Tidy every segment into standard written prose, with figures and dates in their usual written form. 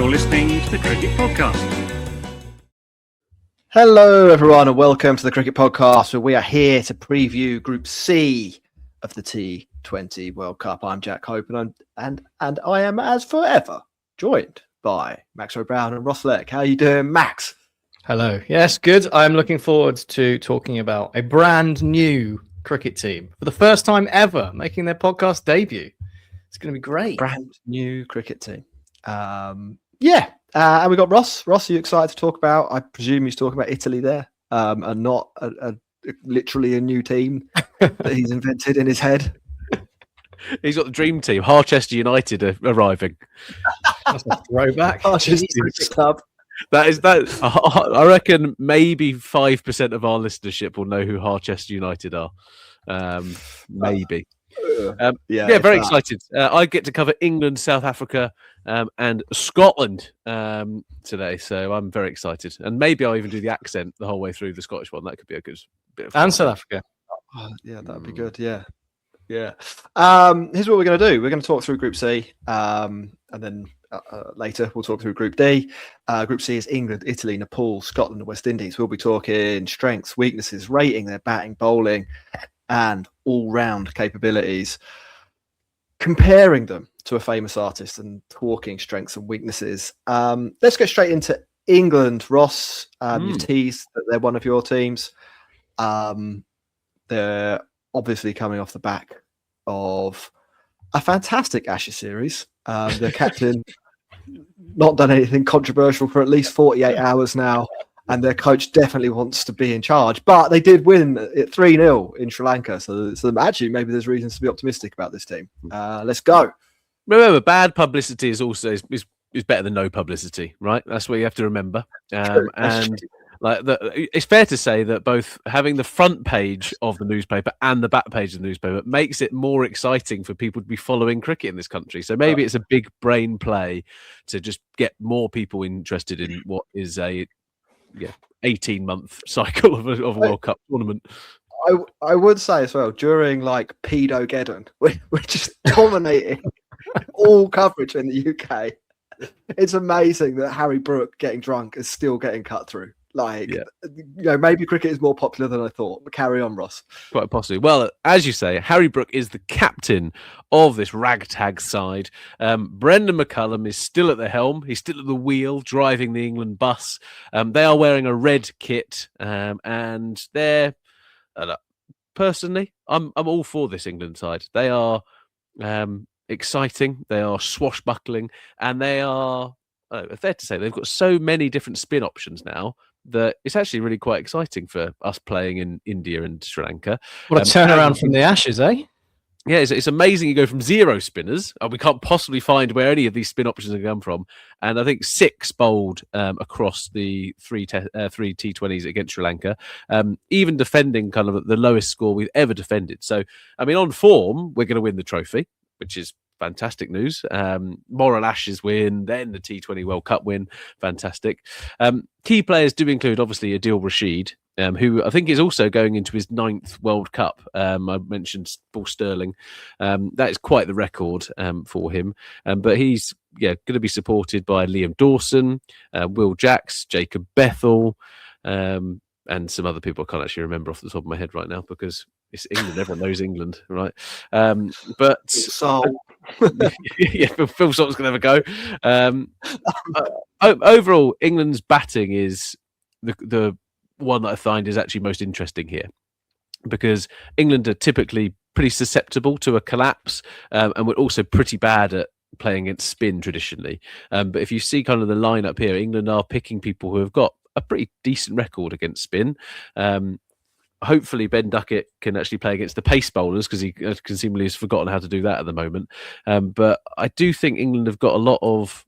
You're listening to the Cricket Podcast. Hello, everyone, and welcome to the Cricket Podcast, where we are here to preview Group C of the T20 World Cup. I'm Jack Hope, and I am, as forever, joined by Max O'Brien and Ross Leck. How are you doing, Max? Hello. Yes, good. I'm looking forward to talking about a brand new cricket team for the first time ever, making their podcast debut. It's going to be great. Brand new cricket team. And we got Ross. Ross, are you excited to talk about? I presume he's talking about Italy there, and not literally a new team that he's invented in his head. He's got the dream team. Harchester United are arriving. That's a throwback. Harchester Cricket Club. That is that. I reckon maybe 5% of our listenership will know who Harchester United are. Maybe. Very excited. I get to cover England, South Africa, and Scotland today, so I'm very excited. And maybe I'll even do the accent the whole way through the Scottish one. That could be a good bit of fun. And South Africa. Oh, yeah, that'd be good. Yeah. Here's what we're going to do. We're going to talk through Group C, and then later we'll talk through Group D. Group C is England, Italy, Nepal, Scotland, and West Indies. We'll be talking strengths, weaknesses, rating their batting, bowling, and all-round capabilities, comparing them to a famous artist and talking strengths and weaknesses. Let's get straight into England. Ross, you've teased that they're one of your teams. They're obviously coming off the back of a fantastic Ashes series. Their captain not done anything controversial for at least 48 hours now, and their coach definitely wants to be in charge. But they did win at 3-0 in Sri Lanka, so actually maybe there's reasons to be optimistic about this team. Let's go. Remember, bad publicity is also is better than no publicity, right? That's what you have to remember. It's fair to say that both having the front page of the newspaper and the back page of the newspaper makes it more exciting for people to be following cricket in this country. So maybe it's a big brain play to just get more people interested in what is a 18-month cycle of a World Cup tournament. I would say as well, during like Pedo-geddon, we're just dominating all coverage in the UK. It's amazing that Harry Brook getting drunk is still getting cut through. Maybe cricket is more popular than I thought. But carry on, Ross. Quite possibly. Well, as you say, Harry Brook is the captain of this ragtag side. Brendan McCullum is still at the helm. He's still at the wheel, driving the England bus. They are wearing a red kit, and they're personally, I'm all for this England side. They are exciting. They are swashbuckling, and they are fair to say they've got so many different spin options now that it's actually really quite exciting for us playing in India and Sri Lanka. What a turnaround from the Ashes, eh? Yeah, it's amazing. You go from 0 spinners, and we can't possibly find where any of these spin options have come from. And I think 6 bowled across the three T20s against Sri Lanka, even defending kind of the lowest score we've ever defended. So, I mean, on form, we're going to win the trophy, which is fantastic news. Moral Ashes win, then the T20 World Cup win. Fantastic. Key players do include, obviously, Adil Rashid, who I think is also going into his 9th World Cup. I mentioned Paul Sterling. That is quite the record for him. But he's going to be supported by Liam Dawson, Will Jacks, Jacob Bethel, and some other people I can't actually remember off the top of my head right now because it's England. Everyone knows England, right? Phil Salt's going to have a go. Overall, England's batting is the one that I find is actually most interesting here because England are typically pretty susceptible to a collapse, and we're also pretty bad at playing against spin traditionally. But if you see kind of the lineup here, England are picking people who have got a pretty decent record against spin. Hopefully Ben Duckett can actually play against the pace bowlers because he conceivably has forgotten how to do that at the moment. But I do think England have got a lot of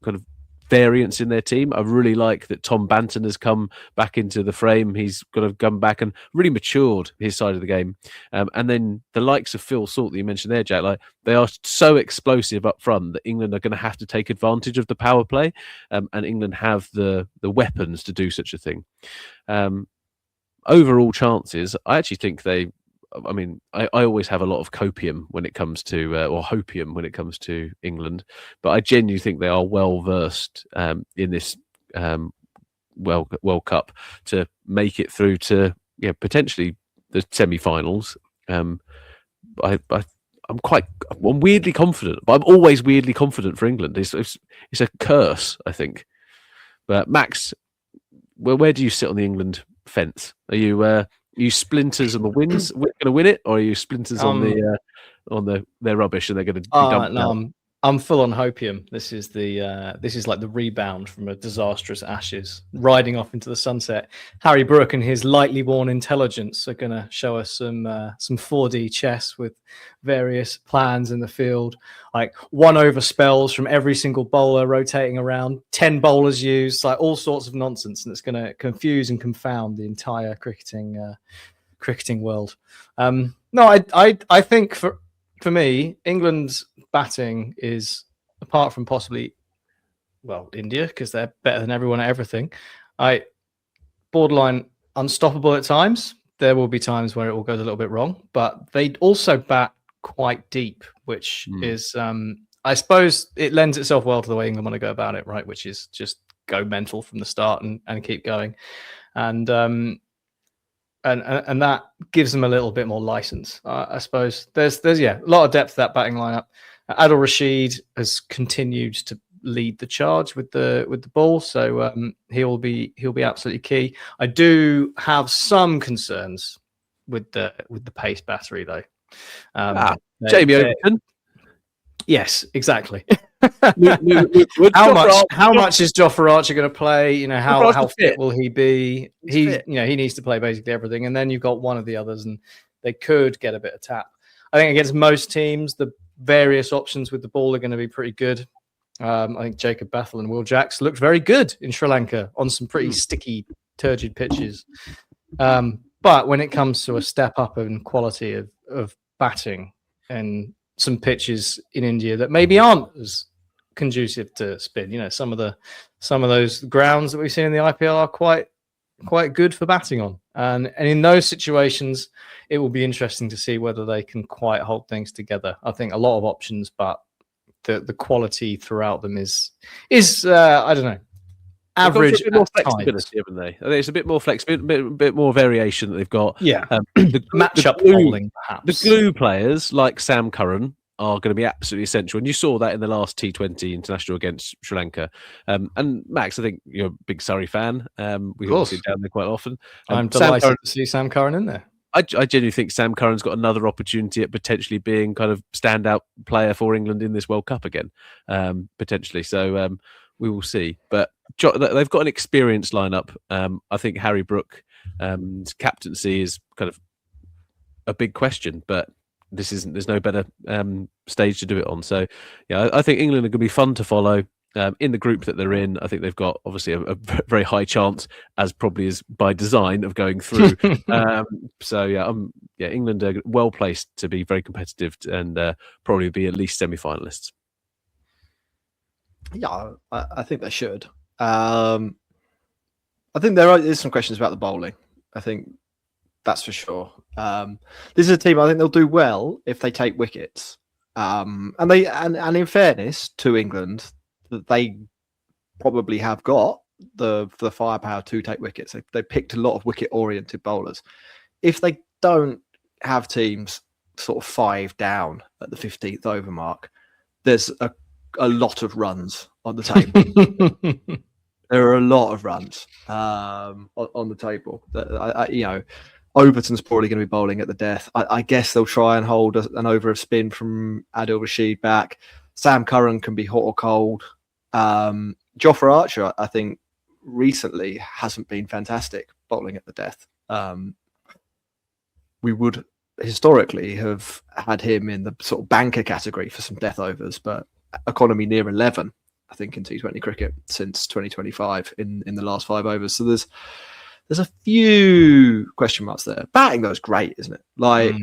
kind of variance in their team. I really like that Tom Banton has come back into the frame. He's got to come back and really matured his side of the game. And then the likes of Phil Salt that you mentioned there, Jack, like they are so explosive up front that England are going to have to take advantage of the power play. And England have the weapons to do such a thing. Overall chances, I actually think they I mean, I always have a lot of copium when it comes to, or hopium when it comes to England, but I genuinely think they are well versed in this World Cup to make it through to potentially the semi-finals. I'm weirdly confident, but I'm always weirdly confident for England. It's a curse, I think. But Max, where do you sit on the England fence? Are you splinters on the wins? We're going to win it, or are you splinters on their rubbish and they're going to be dumped out? I'm full on hopium. This is like the rebound from a disastrous Ashes, riding off into the sunset. Harry Brook and his lightly worn intelligence are going to show us some 4D chess with various plans in the field, like 1-over spells from every single bowler rotating around, 10 bowlers used, like all sorts of nonsense, and it's going to confuse and confound the entire cricketing world. No, I think for me, England's batting is, apart from possibly, India, because they're better than everyone at everything, borderline unstoppable at times. There will be times where it all goes a little bit wrong, but they also bat quite deep, which is, I suppose, it lends itself well to the way England want to go about it, right? Which is just go mental from the start and keep going, and that gives them a little bit more license. I suppose there's a lot of depth to that batting lineup. Adil Rashid has continued to lead the charge with the ball, so he'll be absolutely key. I do have some concerns with the pace battery though. Jamie Overton. Yes, exactly. Luke How much is Jofra Archer going to play? You know, how fit will he be? He needs to play basically everything, and then you've got one of the others, and they could get a bit of tap. I think against most teams, the various options with the ball are going to be pretty good. I think Jacob Bathel and Will Jacks looked very good in Sri Lanka on some pretty sticky, turgid pitches. But when it comes to a step up in quality of batting and some pitches in India that maybe aren't as conducive to spin, some of those grounds that we've seen in the IPL are quite good for batting on. And in those situations, it will be interesting to see whether they can quite hold things together. I think a lot of options, but the quality throughout them is I don't know, average. A bit more flexibility, haven't they? I think it's a bit more flexibility, a bit more variation that they've got. Yeah, matchup bowling, perhaps. The glue players like Sam Curran are going to be absolutely essential, and you saw that in the last T20 international against Sri Lanka. And Max, I think you're a big Surrey fan. We all see down there quite often. I'm delighted to see Sam Curran in there. I genuinely think Sam Curran's got another opportunity at potentially being kind of standout player for England in this World Cup again, potentially. So we will see. But they've got an experienced lineup. I think Harry Brook captaincy is kind of a big question, but there's no better stage to do it on. So yeah, I think England are going to be fun to follow. In the group that they're in, I think they've got obviously a very high chance, as probably is by design, of going through. England are well placed to be very competitive and probably be at least semi-finalists. Yeah, I think they should. I think there is some questions about the bowling. I think that's for sure. This is a team I think they'll do well if they take wickets. And in fairness to England, that they probably have got the firepower to take wickets. They picked a lot of wicket-oriented bowlers. If they don't have teams sort of 5 down at the 15th over mark, there's a lot of runs on the table. There are a lot of runs on the table. Overton's probably going to be bowling at the death. I guess they'll try and hold an over of spin from Adil Rashid back. Sam Curran can be hot or cold. Jofra Archer, I think, recently hasn't been fantastic bowling at the death. We would historically have had him in the sort of banker category for some death overs, but economy near 11, I think, in T20 cricket since 2025 in the last 5 overs. So there's a few question marks there. Batting though is great, isn't it? Like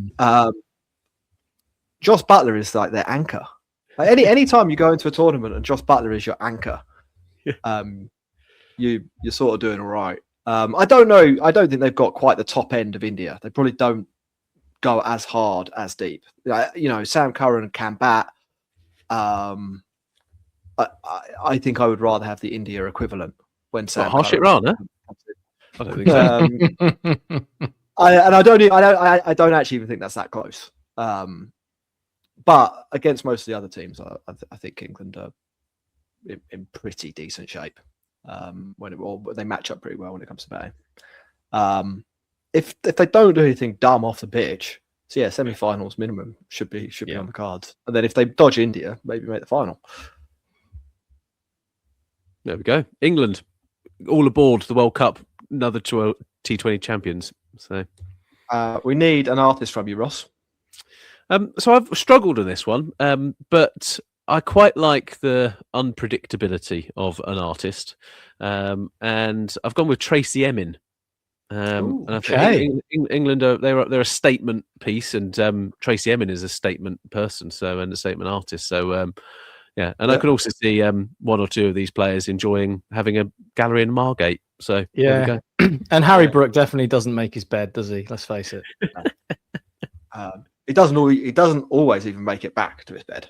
Joss Buttler is like their anchor. Like any time you go into a tournament and Joss Buttler is your anchor, you're sort of doing all right. I don't know. I don't think they've got quite the top end of India. They probably don't go as hard as deep. Sam Curran can bat. I think I would rather have the India equivalent when Sam Harshit Curran. Rana. I don't think so. I don't actually even think that's that close. But against most of the other teams, I think England are in pretty decent shape. They match up pretty well when it comes to batting. If they don't do anything dumb off the pitch, so yeah, semi-finals minimum should be on the cards. And then if they dodge India, maybe make the final. There we go. England, all aboard the World Cup, another T20 champions. So we need an artist from you, Ross. So I've struggled on this one, but I quite like the unpredictability of an artist, and I've gone with Tracy Emin. And I think England they're a statement piece, and Tracy Emin is a statement person, and a statement artist. So I can also see one or two of these players enjoying having a gallery in Margate. So yeah, and Harry Brook definitely doesn't make his bed, does he? Let's face it. He doesn't always even make it back to his bed.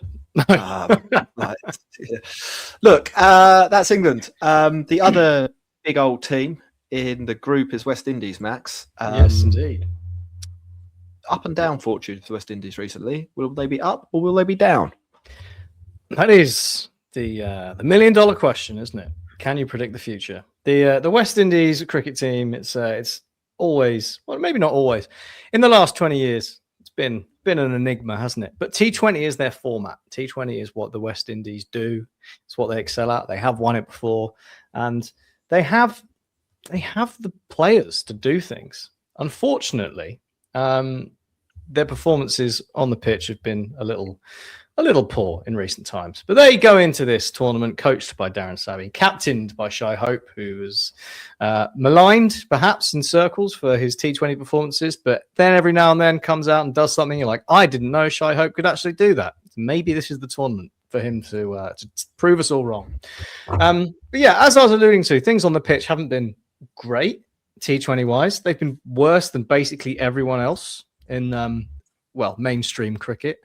Look, that's England. The other big old team in the group is West Indies, Max. Yes, indeed. Up and down fortune for West Indies recently. Will they be up or will they be down? That is the million-dollar question, isn't it? Can you predict the future? The West Indies cricket team, it's always, well, maybe not always. In the last 20 years, it's been an enigma, hasn't it? But T20 is their format. T20 is what the West Indies do. It's what they excel at. They have won it before, and they have the players to do things. Unfortunately, their performances on the pitch have been a little poor in recent times. But they go into this tournament coached by Darren Savvy, captained by Shai Hope, who was maligned perhaps in circles for his T20 performances, but then every now and then comes out and does something. You're like, I didn't know Shai Hope could actually do that. Maybe this is the tournament for him to prove us all wrong. But yeah, as I was alluding to, things on the pitch haven't been great T20 wise. They've been worse than basically everyone else in mainstream cricket.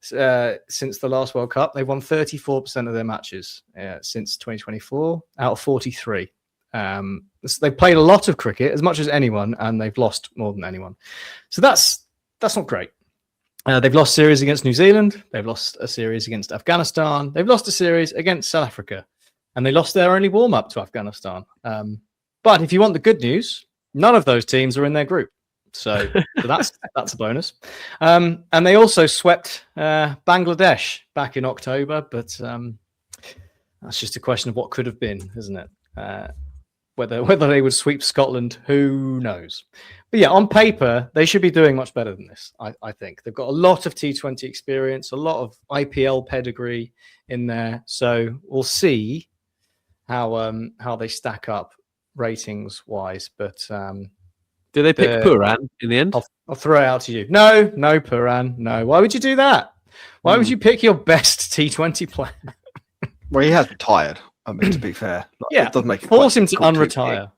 Since the last World Cup, they've won 34% of their matches since 2024 out of 43. They've played a lot of cricket, as much as anyone, and they've lost more than anyone. So that's not great. They've lost series against New Zealand. They've lost a series against Afghanistan. They've lost a series against South Africa, and they lost their only warm up to Afghanistan. But if you want the good news, none of those teams are in their group. So that's a bonus. And they also swept Bangladesh back in October, but that's just a question of what could have been, isn't it? Whether they would sweep Scotland, who knows? But yeah, on paper, they should be doing much better than this, I think. They've got a lot of T20 experience, a lot of IPL pedigree in there. So we'll see how they stack up ratings-wise, but... Did they pick Puran in the end? I'll throw it out to you. No, Puran. No. Why would you do that? Why would you pick your best T20 player? Well, he has retired. I mean, to be fair, it does make it force him to unretire.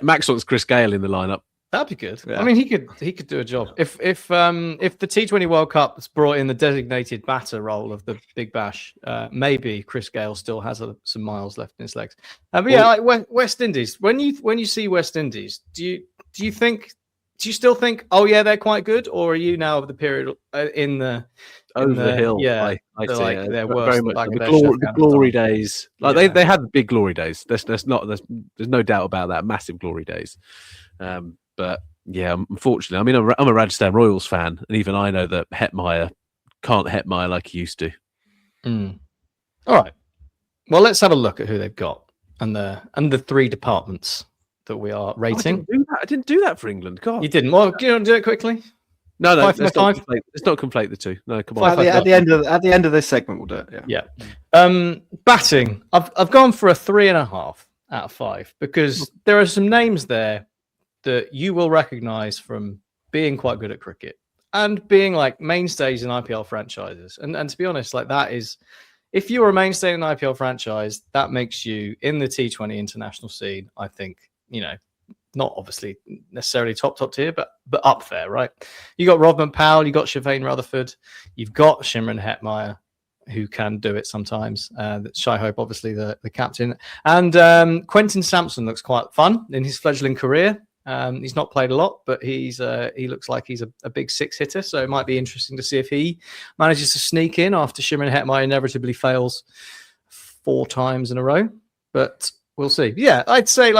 Max wants Chris Gale in the lineup. That'd be good. Yeah. I mean, he could do a job. If the T20 World Cup has brought in the designated batter role of the Big Bash, maybe Chris Gale still has some miles left in his legs. But yeah, like West Indies. When you see West Indies, do you still think, oh yeah, they're quite good, or are you now of the period in the hill? Yeah, I like they're worse. Very much the glory days. Like they had big glory days. There's no doubt about that. Massive glory days. But yeah, unfortunately, I mean, I'm a Rajasthan Royals fan, and even I know that Hetmeyer can't Hetmeyer like he used to. All right. Well, let's have a look at who they've got and the three departments that we are rating. I didn't do that for England. God, you didn't. Well, do you want to do it quickly? No. Let's not conflate the two. No, come on. At the end of this segment, we'll do it. Yeah. Batting. I've gone for a 3.5 out of 5 because there are some names there that you will recognise from being quite good at cricket and being like mainstays in IPL franchises. And to be honest, like that is, if you're a mainstay in an IPL franchise, that makes you in the T20 international scene, I think, not obviously necessarily top tier, but up there, right? You got Rodman Powell, you got Siobhan Rutherford, you've got Shimron Hetmeyer, who can do it sometimes. Shai Hope, obviously the captain, and Quentin Sampson looks quite fun in his fledgling career. He's not played a lot, but he looks like he's a big 6 hitter. So it might be interesting to see if he manages to sneak in after Shimron Hetmeyer inevitably fails 4 times in a row. But we'll see. Yeah, I'd say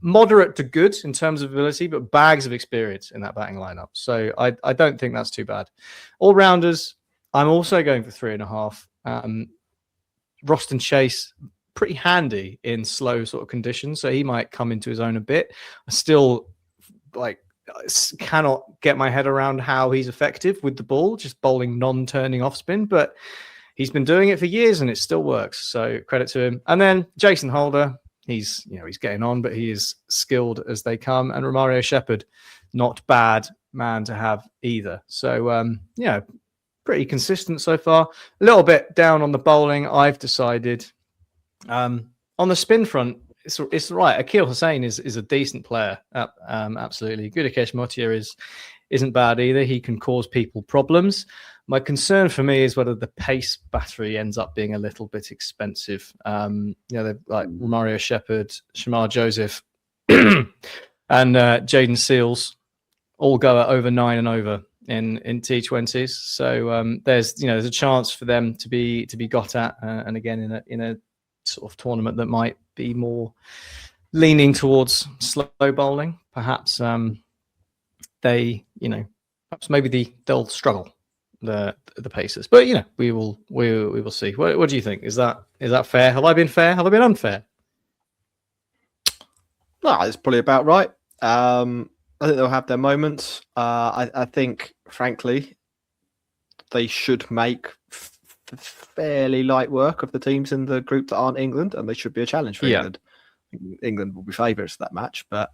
moderate to good in terms of ability, but bags of experience in that batting lineup. So I don't think that's too bad. All rounders, I'm also going for 3.5. Roston Chase, pretty handy in slow sort of conditions, so he might come into his own a bit. I still cannot get my head around how he's effective with the ball, just bowling non-turning off spin, but he's been doing it for years and it still works. So credit to him. And then Jason Holder, he's getting on, but he is skilled as they come. And Romario Shepherd, not bad man to have either. So pretty consistent so far. A little bit down on the bowling, I've decided. On the spin front, it's right. Akil Hussain is a decent player. Absolutely. Gudakesh Motier isn't bad either. He can cause people problems. My concern for me is whether the pace battery ends up being a little bit expensive. They've like Romario Shepherd, Shamar Joseph, and Jaden Seals all go at over 9 and over in T20s. So there's a chance for them to be got at, and again in a sort of tournament that might be more leaning towards slow bowling. Perhaps they'll struggle the Pacers, but we will see. What do you think? Is that fair? Have I been fair? Have I been unfair? No, it's probably about right. I think they'll have their moments. I think, frankly, they should make fairly light work of the teams in the group that aren't England, and they should be a challenge for England. England will be favourites for that match, but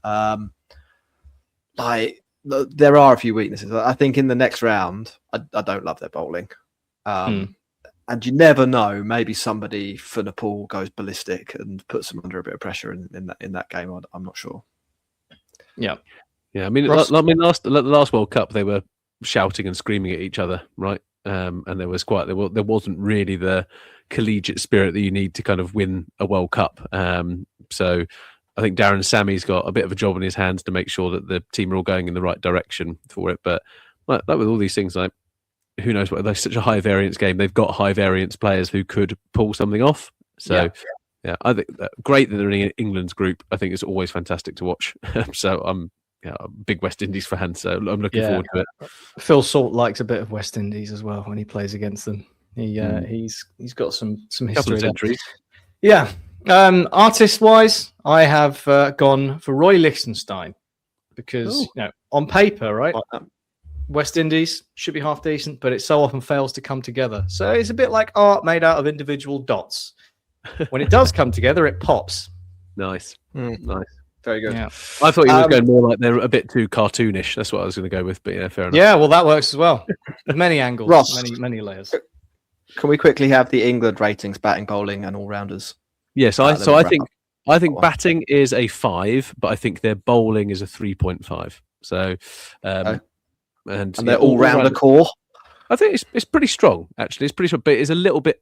there are a few weaknesses. I think in the next round, I don't love their bowling, and you never know. Maybe somebody for Nepal goes ballistic and puts them under a bit of pressure in that game. I'm not sure. Yeah. I mean, the last World Cup, they were shouting and screaming at each other, right? And there wasn't really the collegiate spirit that you need to kind of win a World Cup. So I think Darren Sammy's got a bit of a job in his hands to make sure that the team are all going in the right direction for it. But like with all these things, like who knows what? They're such a high variance game. They've got high variance players who could pull something off. So I think great that they're in England's group. I think it's always fantastic to watch. So I'm a big West Indies fan, so I'm looking forward to it. Phil Salt likes a bit of West Indies as well when he plays against them. He's got some history. Couple of centuries. Yeah. Artist wise, I have gone for Roy Lichtenstein because on paper, right, West Indies should be half decent, but it so often fails to come together. So it's a bit like art made out of individual dots. When it does come together, it pops. Nice. Very good. Yeah. I thought you were going more like they're a bit too cartoonish. That's what I was going to go with, but yeah, fair enough. Yeah, well, that works as well. Many angles, Ross, many layers. Can we quickly have the England ratings, batting, bowling, and all rounders? Yes, I think batting is a 5, but I think their bowling is a 3.5. So, and they're all rounder core. I think it's pretty strong, actually. It's pretty strong, but it's a little bit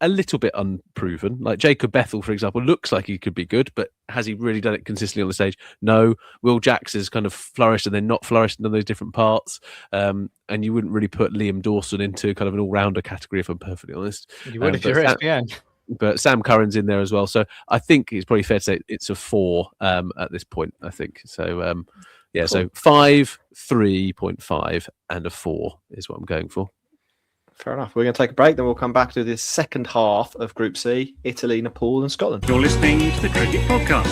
unproven. Like Jacob Bethel, for example, looks like he could be good, but has he really done it consistently on the stage? No. Will Jacks has kind of flourished and then not flourished in those different parts. And you wouldn't really put Liam Dawson into kind of an all-rounder category, if I'm perfectly honest. You would if you're ESPN. But Sam Curran's in there as well. So I think it's probably fair to say it's a 4 at this point, I think. So, cool. So 5, 3.5, and a 4 is what I'm going for. Fair enough. We're going to take a break, then we'll come back to the second half of Group C, Italy, Nepal and Scotland. You're listening to the Cricket Podcast.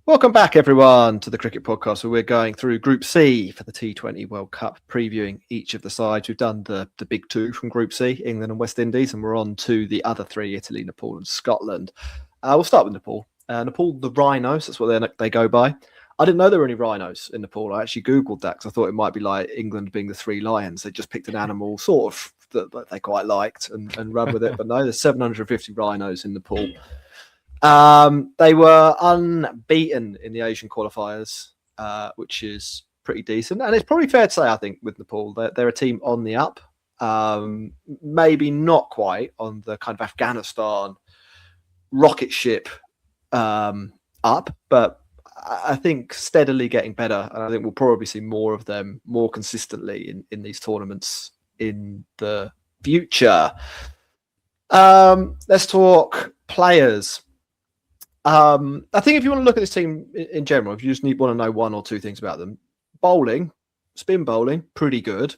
Welcome back, everyone, to the Cricket Podcast, where we're going through Group C for the T20 World Cup, previewing each of the sides. We've done the big 2 from Group C, England and West Indies, and we're on to the other 3, Italy, Nepal and Scotland. We'll start with Nepal. Nepal, the Rhinos, that's what they go by. I didn't know there were any rhinos in Nepal. I actually Googled that because I thought it might be like England being the 3 lions. They just picked an animal sort of that they quite liked and ran with it. But no, there's 750 rhinos in Nepal. They were unbeaten in the Asian qualifiers, which is pretty decent. And it's probably fair to say, I think, with Nepal, they're a team on the up. Maybe not quite on the kind of Afghanistan rocket ship up, but I think steadily getting better. And I think we'll probably see more of them more consistently in these tournaments in the future. Let's talk players. I think if you want to look at this team in general, if you just want to know one or two things about them, bowling, spin bowling, pretty good.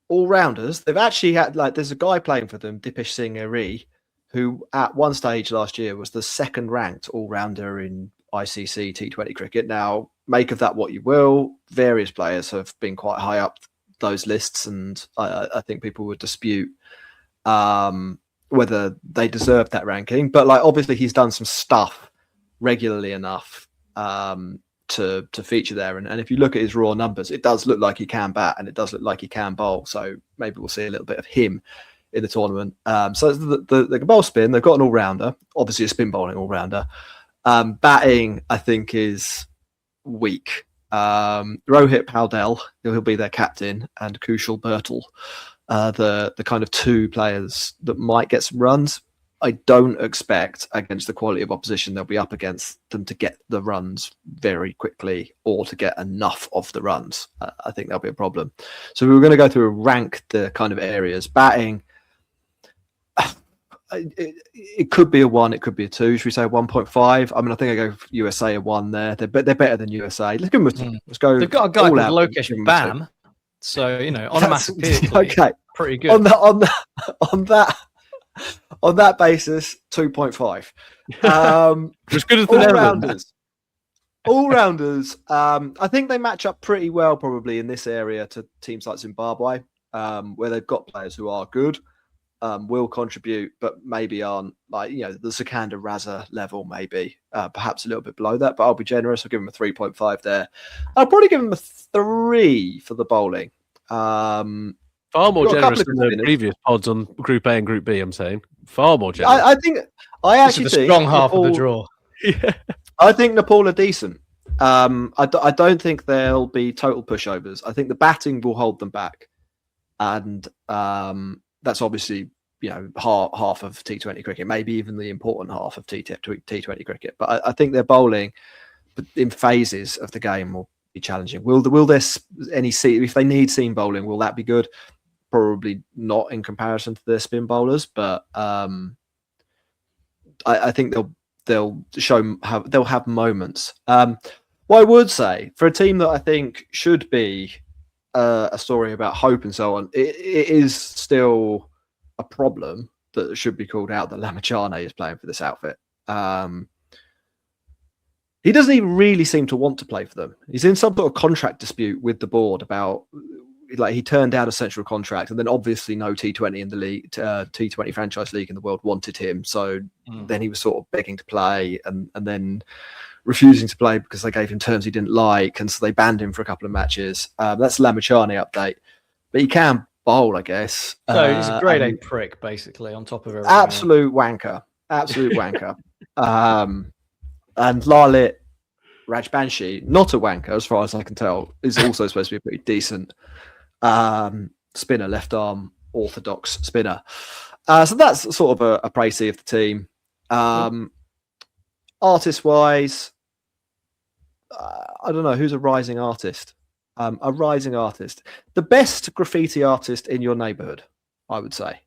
All-rounders, they've actually had, there's a guy playing for them, Dipesh Singh Eri, who at one stage last year was the second ranked all-rounder in ICC T20 cricket. Now, make of that what you will. Various players have been quite high up those lists, and I think people would dispute whether they deserve that ranking. But obviously he's done some stuff regularly enough to feature there. And if you look at his raw numbers, it does look like he can bat and it does look like he can bowl. So maybe we'll see a little bit of him in the tournament. So the bowl spin, they've got an all-rounder, obviously a spin bowling all-rounder. Batting, I think, is weak. Rohit Paudel, he'll be their captain, and Kushal Birtle, the kind of two players that might get some runs. I don't expect against the quality of opposition they'll be up against them to get the runs very quickly or to get enough of the runs. I think that'll be a problem. So we were going to go through and rank the kind of areas. Batting, it could be a 1, it could be a 2. Should we say 1.5? I mean, I think I go USA a 1 there. They're better than USA. Let's give them let's go. They've got a guy called Lokesh Bam, so onomatopoeically, okay, pretty good. On that basis, 2.5. As good as the all-rounders. All-rounders, I think they match up pretty well probably in this area to teams like Zimbabwe, where they've got players who are good, will contribute, but maybe aren't the Sikandar Raza level, maybe perhaps a little bit below that, but I'll be generous. I'll give them a 3.5 there. I'll probably give them a 3 for the bowling. Far more generous than the previous pods on Group A and Group B, I'm saying. Far more generous. I actually think the strong half of the draw. Yeah. I think Nepal are decent. I don't think they'll be total pushovers. I think the batting will hold them back. And that's obviously, half of T20 cricket, maybe even the important half of T20 cricket. But I think their bowling in phases of the game will be challenging. Will there any seam, if they need seam bowling, will that be good? Probably not in comparison to their spin bowlers, but I think they'll have moments. What I would say for a team that I think should be a story about hope and so on, it is still a problem that should be called out that Lamachane is playing for this outfit. He doesn't even really seem to want to play for them. He's in some sort of contract dispute with the board about, he turned down a central contract, and then obviously no T20 in the league, T20 franchise league in the world wanted him. So then he was sort of begging to play and then refusing to play because they gave him terms he didn't like. And so they banned him for a couple of matches. That's Lamachane update. But he can bowl, I guess. So he's a grade A prick, basically, on top of everything. Absolute wanker. Absolute wanker. And Lalit Rajbanshi, not a wanker as far as I can tell, is also supposed to be a pretty decent spinner, left arm, orthodox spinner. So that's sort of a précis of the team. Artist-wise, I don't know, who's a rising artist? A rising artist. The best graffiti artist in your neighbourhood, I would say.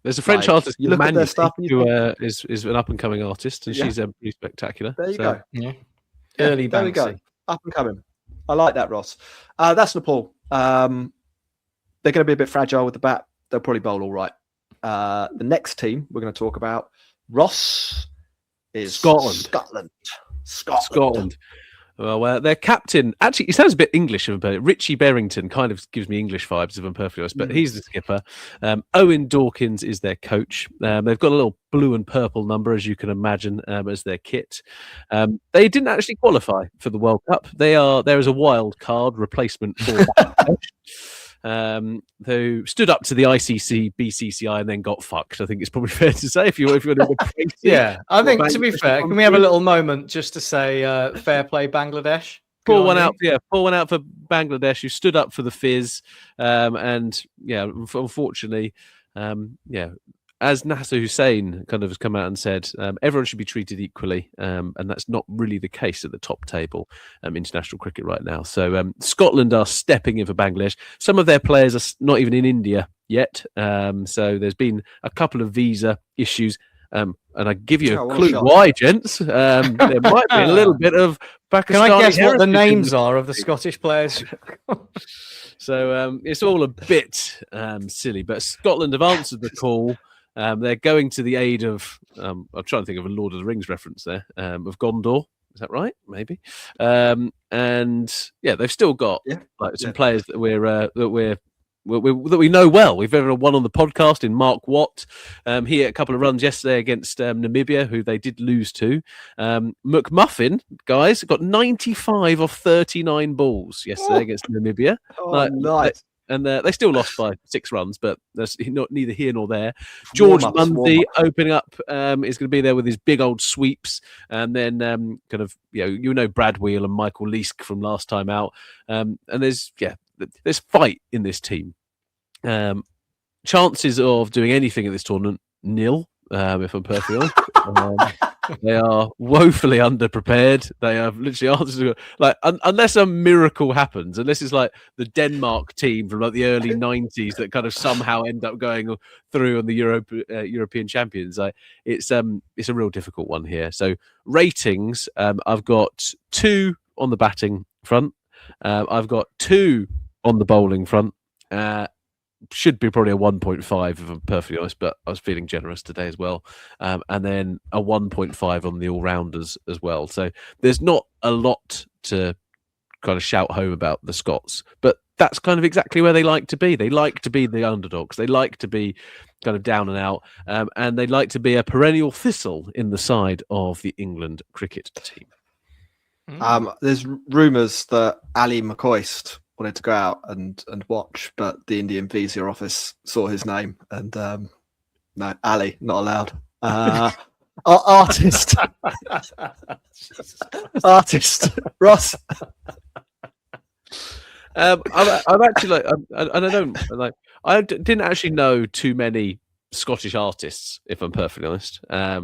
There's a French artist, you look at their stuff, who is an up-and-coming artist, and she's pretty spectacular. There you go. Yeah. Early there we go. Up and coming. I like that, Ross. That's Nepal. They're going to be a bit fragile with the bat. They'll probably bowl all right. The next team we're going to talk about, Ross, is Scotland. Well, their captain, actually, he sounds a bit English, but Richie Berrington kind of gives me English vibes, if I'm perfectly honest, but he's the skipper. Owen Dawkins is their coach. They've got a little blue and purple number, as you can imagine, as their kit. They didn't actually qualify for the World Cup. There is a wild card replacement for who stood up to the ICC, BCCI, and then got fucked. I think it's probably fair to say if you want to. Yeah, I think to be fair, can we have a little moment just to say fair play, Bangladesh? Pour one out for Bangladesh, who stood up for the Fizz, and unfortunately, as Nasser Hussain kind of has come out and said, everyone should be treated equally, and that's not really the case at the top table international cricket right now. So Scotland are stepping in for Bangladesh. Some of their players are not even in India yet, so there's been a couple of visa issues. And I give you a clue why, gents. There might be a little bit of Pakistani. Can I guess what the names are of the Scottish players? So it's all a bit silly, but Scotland have answered the call. They're going to the aid of, I'm trying to think of a Lord of the Rings reference there, of Gondor. Is that right? Maybe. And yeah, they've still got some players that that we know well. We've ever won on the podcast in Mark Watt. He hit a couple of runs yesterday against Namibia, who they did lose to. McMuffin, guys, got 95 off 39 balls yesterday against Namibia. Nice. And they still lost by 6 runs, but that's neither here nor there. George Mundy opening up is going to be there with his big old sweeps. And then Brad Wheel and Michael Leask from last time out. And there's fight in this team. Chances of doing anything at this tournament, nil, if I'm perfectly honest. They are woefully underprepared. They have literally answered unless a miracle happens, and this is like the Denmark team from like the early 90s that kind of somehow end up going through on the European champions. It's a real difficult one here. So ratings, I've got 2 on the batting front. I've got 2 on the bowling front. Should be probably a 1.5 if I'm perfectly honest, but I was feeling generous today as well. And then a 1.5 on the all-rounders as well. So there's not a lot to kind of shout home about the Scots, but that's kind of exactly where they like to be. They like to be the underdogs. They like to be kind of down and out, and they like to be a perennial thistle in the side of the England cricket team. There's rumours that Ali McCoist wanted to go out and watch, but the Indian visa office saw his name and no, Ali, not allowed. Artist Ross. I'm actually I didn't actually know too many Scottish artists, if I'm perfectly honest.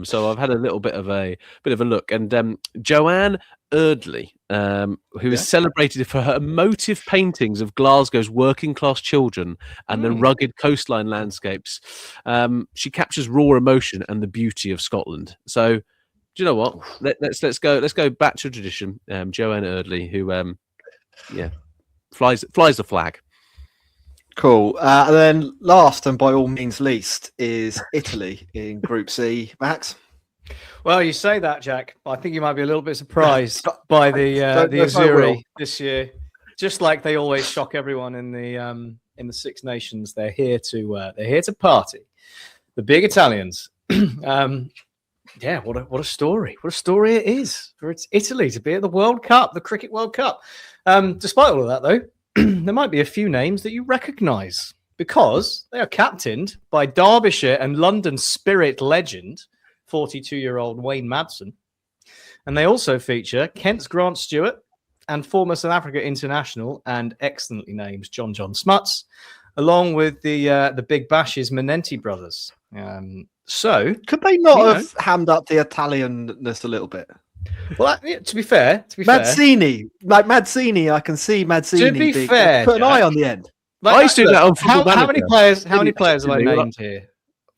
So I've had a little bit of a look, and Joanne Erdley, who is celebrated for her emotive paintings of Glasgow's working class children and the rugged coastline landscapes. She captures raw emotion and the beauty of Scotland. So, do you know what? Let's go back to tradition. Joanne Erdley, who flies the flag. Cool. And then last and by all means least is Italy in Group C. Max? Well, you say that, Jack. I think you might be a little bit surprised by the Azzurri this year. Just like they always shock everyone in the Six Nations, they're here to party. The big Italians. What a story! What a story it is for Italy to be at the World Cup, the Cricket World Cup. Despite all of that, though, there might be a few names that you recognise because they are captained by Derbyshire and London Spirit legend, 42-year-old Wayne Madsen. And they also feature Kent's Grant Stewart and former South Africa international and excellently named John Smuts, along with the Big Bash's Menenti brothers. So could they not have hammed up the Italianness a little bit? Well, to be fair, Mazzini, I can see Mazzini. To be fair, put an eye on the end. I used to do that on how many players have I named here?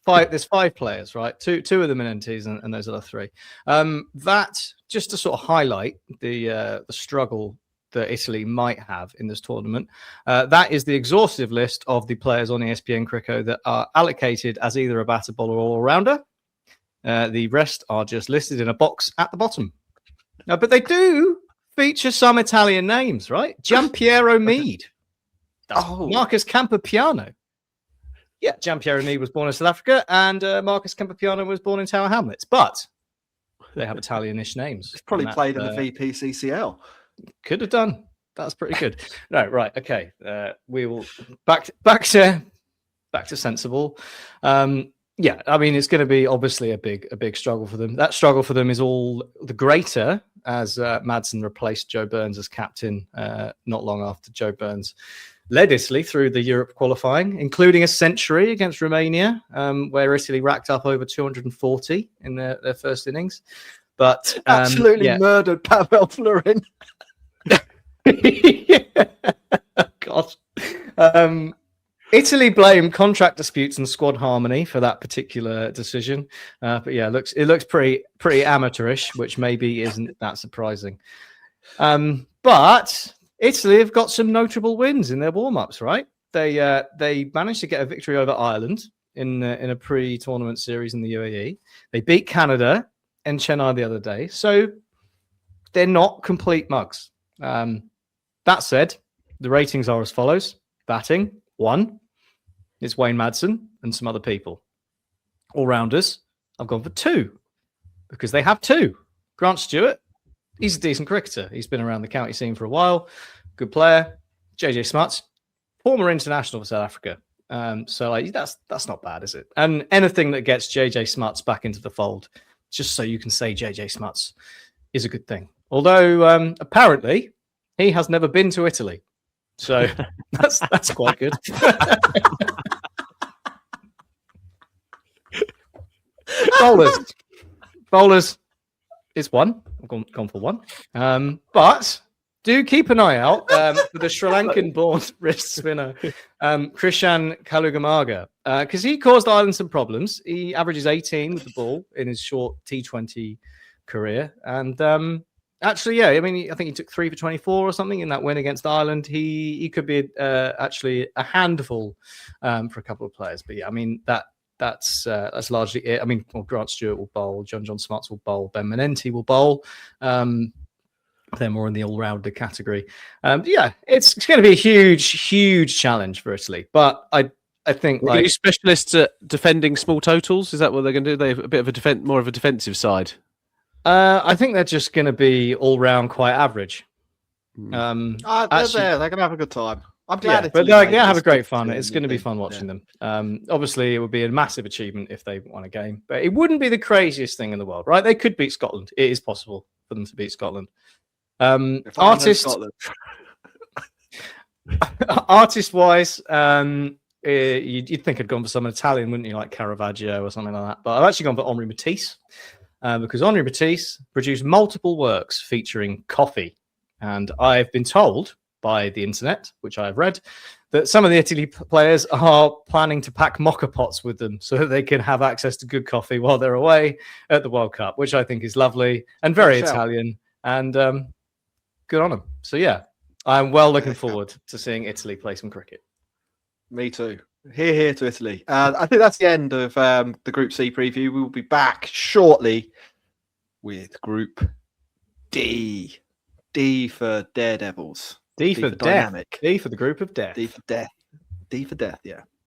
5. There's 5 players, right? Two of the Menentis and those other 3. That just to sort of highlight the struggle that Italy might have in this tournament. That is the exhaustive list of the players on ESPN Cricket that are allocated as either a batter, bowler, or all-rounder. The rest are just listed in a box at the bottom. But they do feature some Italian names, right? Giampiero Mead. Marcus Campopiano. Yeah, Giampiero Mead was born in South Africa, and Marcus Campopiano was born in Tower Hamlets. But they have Italianish names. He's probably played in the VPCCL. Could have done. That's pretty good. No, right, okay. We will back to sensible. Yeah, I mean, it's going to be obviously a big struggle for them. That struggle for them is all the greater as Madsen replaced Joe Burns as captain not long after Joe Burns led Italy through the Europe qualifying, including a century against Romania, where Italy racked up over 240 in their first innings. But absolutely murdered Pavel Florin. God. Italy blamed contract disputes and squad harmony for that particular decision. But yeah, it looks pretty amateurish, which maybe isn't that surprising. But Italy have got some notable wins in their warm-ups, right? They managed to get a victory over Ireland in a pre-tournament series in the UAE. They beat Canada and Chennai the other day. So they're not complete mugs. That said, the ratings are as follows. Batting, 1. It's Wayne Madsen and some other people. All-rounders, I've gone for 2 because they have 2. Grant Stewart, he's a decent cricketer. He's been around the county scene for a while. Good player. JJ Smuts, former international for South Africa. So like, that's not bad, is it? And anything that gets JJ Smuts back into the fold, just so you can say JJ Smuts, is a good thing. Although apparently he has never been to Italy. So that's quite good. Bowlers is 1. I've gone for 1. But do keep an eye out for the Sri Lankan-born wrist spinner, Krishan Kalugamaga, because he caused Ireland some problems. He averages 18 with the ball in his short T20 career. And actually, yeah, I mean, I think he took 3 for 24 or something in that win against Ireland. He could be actually a handful for a couple of players. But yeah, I mean, that's largely it. I mean, Grant Stewart will bowl, John Smuts will bowl, Ben Menenti will bowl. They're more in the all-rounder category. Yeah, it's going to be a huge challenge for Italy. But I think are you specialists at defending small totals? Is that what they're going to do? They have a bit of more of a defensive side. I think they're just going to be all-round quite average. They're going to have a good time. I'm glad. Yeah, but they're going to have a great fun. It's going to be fun watching them. Obviously, it would be a massive achievement if they won a game, but it wouldn't be the craziest thing in the world, right? They could beat Scotland. It is possible for them to beat Scotland. Artist-wise, you'd think I'd gone for someone Italian, wouldn't you, like Caravaggio or something like that? But I've actually gone for Henri Matisse because Henri Matisse produced multiple works featuring coffee, and I've been told by the internet, which I have read, that some of the Italy players are planning to pack mocha pots with them so that they can have access to good coffee while they're away at the World Cup, which I think is lovely and very Italian, and good on them. So yeah, I'm well looking forward to seeing Italy play some cricket. Me too. Here to Italy. I think that's the end of the Group C preview. We will be back shortly with Group D. D for Daredevils. D for death. Dynamic. D for the group of death. D for death. D for death, yeah.